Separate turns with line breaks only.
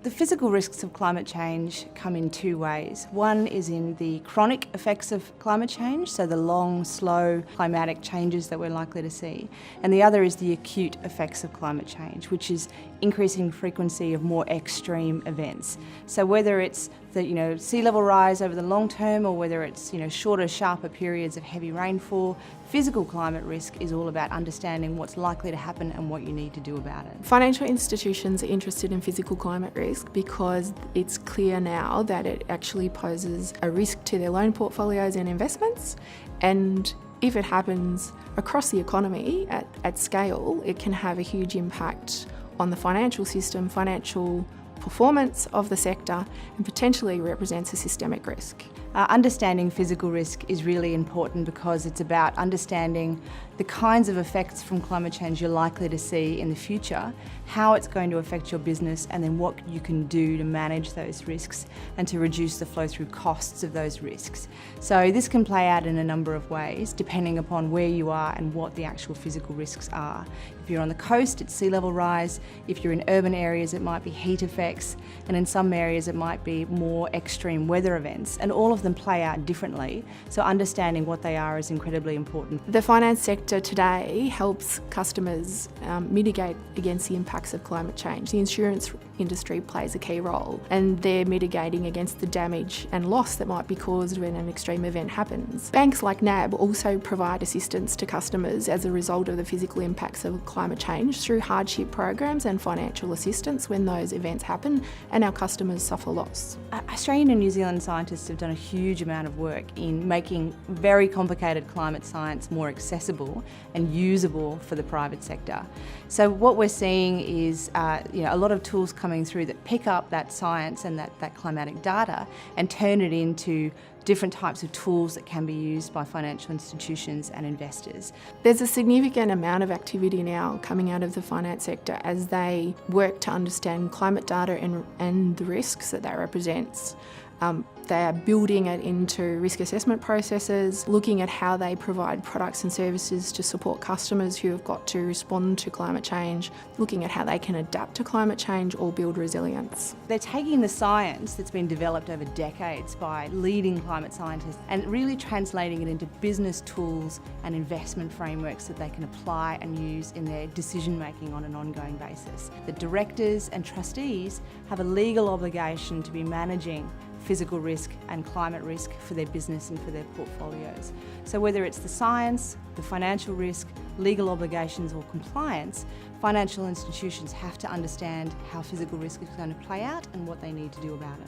The physical risks of climate change come in two ways. One is in the chronic effects of climate change, so the long, slow climatic changes that we're likely to see. And the other is the acute effects of climate change, which is increasing frequency of more extreme events. So whether it's the sea level rise over the long term, or whether it's shorter, sharper periods of heavy rainfall, physical climate risk is all about understanding what's likely to happen and what you need to do about it.
Financial institutions are interested in physical climate risk because it's clear now that it actually poses a risk to their loan portfolios and investments, and if it happens across the economy at scale, it can have a huge impact on the financial system, financial performance of the sector, and potentially represents a systemic risk.
Understanding physical risk is really important because it's about understanding the kinds of effects from climate change you're likely to see in the future, how it's going to affect your business, and then what you can do to manage those risks and to reduce the flow-through costs of those risks. So this can play out in a number of ways depending upon where you are and what the actual physical risks are. If you're on the coast, it's sea level rise. If you're in urban areas, it might be heat effects, and in some areas it might be more extreme weather events, and all of them play out differently, so understanding what they are is incredibly important.
The finance sector today helps customers mitigate against the impacts of climate change. The insurance industry plays a key role, and they're mitigating against the damage and loss that might be caused when an extreme event happens. Banks like NAB also provide assistance to customers as a result of the physical impacts of climate change through hardship programs and financial assistance when those events happen and our customers suffer loss.
Australian and New Zealand scientists have done a huge amount of work in making very complicated climate science more accessible and usable for the private sector. So what we're seeing is a lot of tools coming through that pick up that science and that climatic data and turn it into different types of tools that can be used by financial institutions and investors.
There's a significant amount of activity now coming out of the finance sector as they work to understand climate data and the risks that represents. They are building it into risk assessment processes, looking at how they provide products and services to support customers who have got to respond to climate change, looking at how they can adapt to climate change or build resilience.
They're taking the science that's been developed over decades by leading climate scientists and really translating it into business tools and investment frameworks that they can apply and use in their decision making on an ongoing basis. The directors and trustees have a legal obligation to be managing physical risk and climate risk for their business and for their portfolios. So whether it's the science, the financial risk, legal obligations or compliance, financial institutions have to understand how physical risk is going to play out and what they need to do about it.